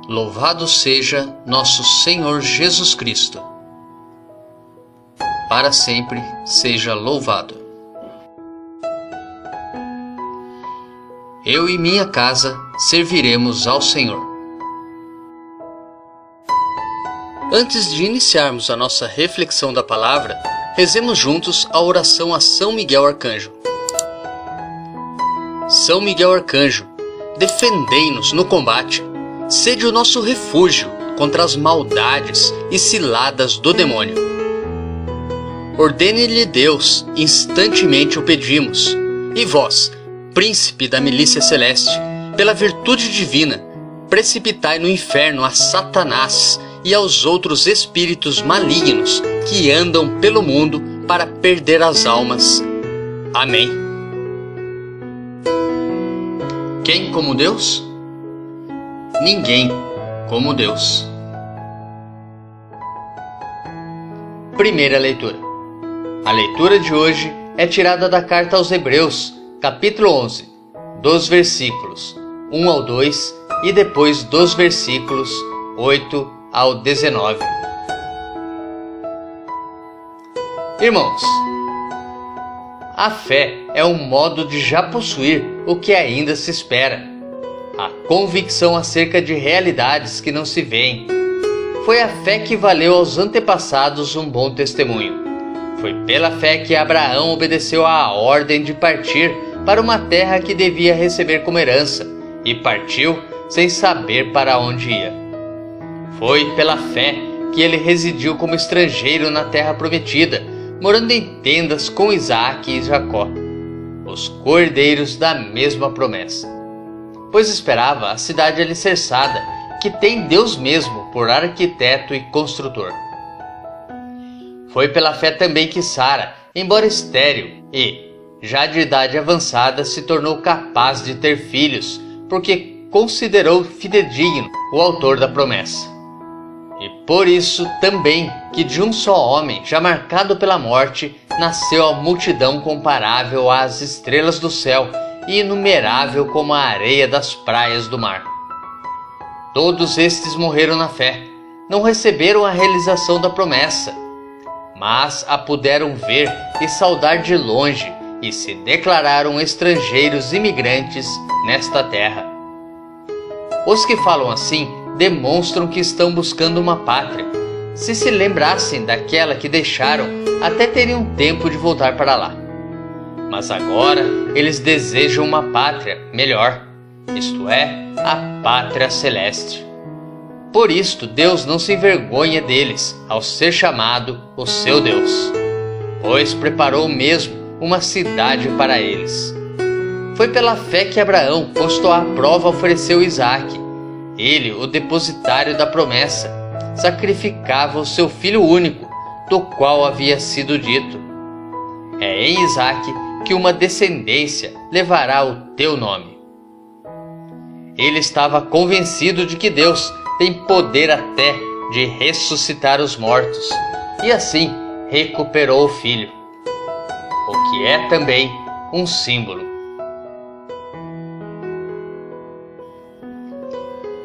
Louvado seja nosso Senhor Jesus Cristo. Para sempre seja louvado. Eu e minha casa serviremos ao Senhor. Antes de iniciarmos a nossa reflexão da palavra, rezemos juntos a oração a São Miguel Arcanjo. São Miguel Arcanjo, defendei-nos no combate, sede o nosso refúgio contra as maldades e ciladas do demônio. Ordene-lhe Deus, instantemente o pedimos, e vós, príncipe da milícia celeste, pela virtude divina, precipitai no inferno a Satanás e aos outros espíritos malignos que andam pelo mundo para perder as almas. Amém. Quem como Deus? Ninguém como Deus. Primeira leitura. A leitura de hoje é tirada da carta aos Hebreus, capítulo 11, dos versículos 1 ao 2 e depois dos versículos 8 ao 19. Irmãos, a fé é um modo de já possuir o que ainda se espera. A convicção acerca de realidades que não se veem. Foi a fé que valeu aos antepassados um bom testemunho. Foi pela fé que Abraão obedeceu à ordem de partir para uma terra que devia receber como herança, e partiu sem saber para onde ia. Foi pela fé que ele residiu como estrangeiro na terra prometida, morando em tendas com Isaque e Jacó, os cordeiros da mesma promessa. Pois esperava a cidade alicerçada, que tem Deus mesmo por arquiteto e construtor. Foi pela fé também que Sara, embora estéril e já de idade avançada, se tornou capaz de ter filhos, porque considerou fidedigno o autor da promessa. E por isso também que de um só homem, já marcado pela morte, nasceu a multidão comparável às estrelas do céu e inumerável como a areia das praias do mar. Todos estes morreram na fé, não receberam a realização da promessa, mas a puderam ver e saudar de longe, e se declararam estrangeiros imigrantes nesta terra. Os que falam assim demonstram que estão buscando uma pátria. Se lembrassem daquela que deixaram, até teriam tempo de voltar para lá. Mas agora eles desejam uma pátria melhor, isto é, a pátria celeste. Por isto Deus não se envergonha deles ao ser chamado o seu Deus, pois preparou mesmo uma cidade para eles. Foi pela fé que Abraão, posto à prova, ofereceu Isaque. Ele, o depositário da promessa, sacrificava o seu filho único, do qual havia sido dito: é em Isaque que uma descendência levará o teu nome. Ele estava convencido de que Deus tem poder até de ressuscitar os mortos, e assim recuperou o filho, o que é também um símbolo.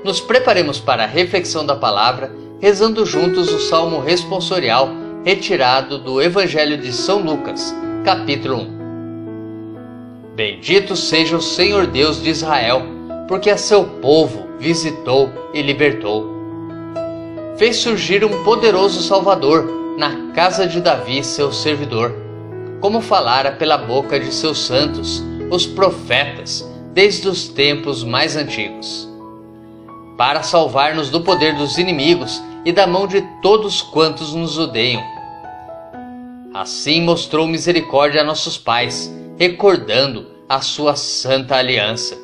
Nos preparemos para a reflexão da palavra, rezando juntos o Salmo responsorial retirado do Evangelho de São Lucas, capítulo 1. Bendito seja o Senhor Deus de Israel, porque a seu povo visitou e libertou. Fez surgir um poderoso Salvador na casa de Davi, seu servidor, como falara pela boca de seus santos, os profetas, desde os tempos mais antigos, para salvar-nos do poder dos inimigos e da mão de todos quantos nos odeiam. Assim mostrou misericórdia a nossos pais, recordando a sua santa aliança.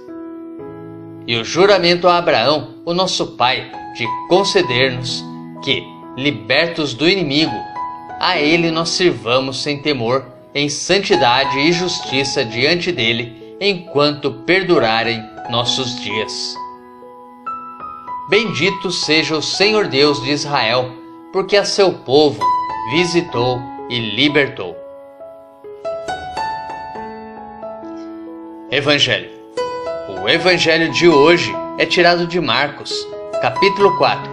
E o juramento a Abraão, o nosso pai, de conceder-nos que, libertos do inimigo, a ele nós sirvamos sem temor, em santidade e justiça diante dele, enquanto perdurarem nossos dias. Bendito seja o Senhor Deus de Israel, porque a seu povo visitou e libertou. Evangelho. O Evangelho de hoje é tirado de Marcos, capítulo 4,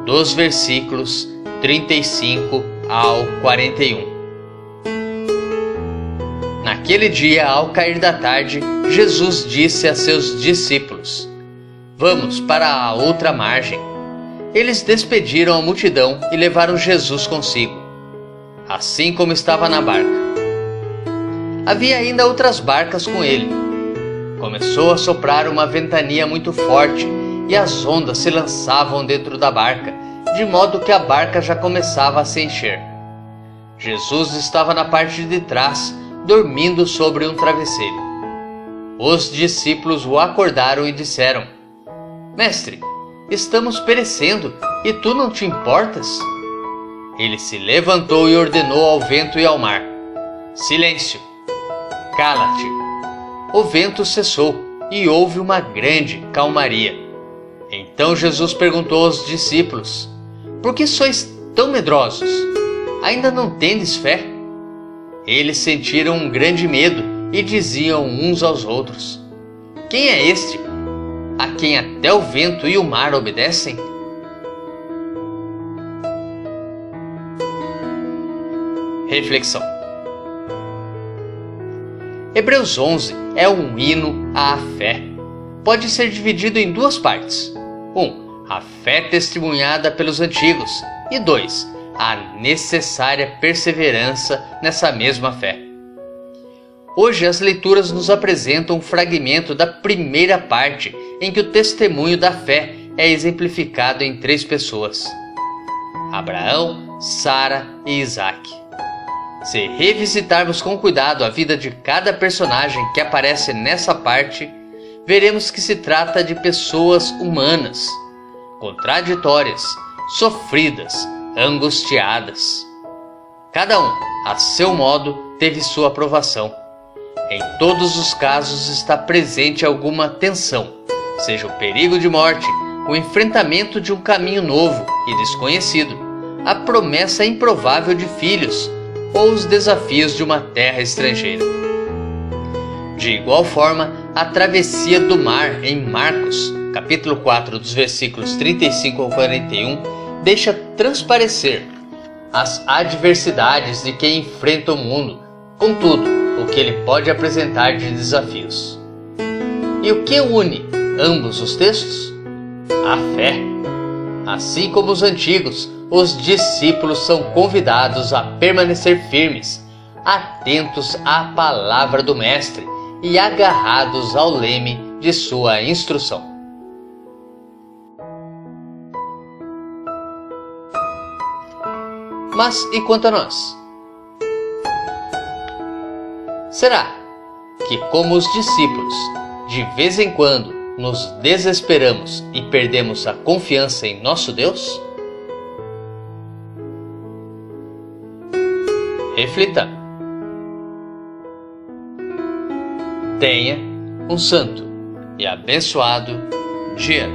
dos versículos 35 ao 41. Naquele dia, ao cair da tarde, Jesus disse a seus discípulos: Vamos para a outra margem. Eles despediram a multidão e levaram Jesus consigo, assim como estava na barca. Havia ainda outras barcas com ele. Começou a soprar uma ventania muito forte e as ondas se lançavam dentro da barca, de modo que a barca já começava a se encher. Jesus estava na parte de trás, dormindo sobre um travesseiro. Os discípulos o acordaram e disseram: Mestre, estamos perecendo e tu não te importas? Ele se levantou e ordenou ao vento e ao mar: Silêncio! Cala-te! O vento cessou e houve uma grande calmaria. Então Jesus perguntou aos discípulos: Por que sois tão medrosos? Ainda não tendes fé? Eles sentiram um grande medo e diziam uns aos outros: Quem é este, a quem até o vento e o mar obedecem? Reflexão. Hebreus 11 é um hino à fé. Pode ser dividido em duas partes. 1. A fé testemunhada pelos antigos. E 2. A necessária perseverança nessa mesma fé. Hoje as leituras nos apresentam um fragmento da primeira parte, em que o testemunho da fé é exemplificado em 3 pessoas: Abraão, Sara e Isaque. Se revisitarmos com cuidado a vida de cada personagem que aparece nessa parte, veremos que se trata de pessoas humanas, contraditórias, sofridas, angustiadas. Cada um, a seu modo, teve sua provação. Em todos os casos está presente alguma tensão, seja o perigo de morte, o enfrentamento de um caminho novo e desconhecido, a promessa improvável de filhos ou os desafios de uma terra estrangeira. De igual forma, a travessia do mar em Marcos, capítulo 4, dos versículos 35 ao 41, deixa transparecer as adversidades de quem enfrenta o mundo, com tudo o que ele pode apresentar de desafios. E o que une ambos os textos? A fé. Assim como os antigos, os discípulos são convidados a permanecer firmes, atentos à palavra do Mestre e agarrados ao leme de sua instrução. Mas e quanto a nós? Será que, como os discípulos, de vez em quando nos desesperamos e perdemos a confiança em nosso Deus? Reflita. Tenha um santo e abençoado dia.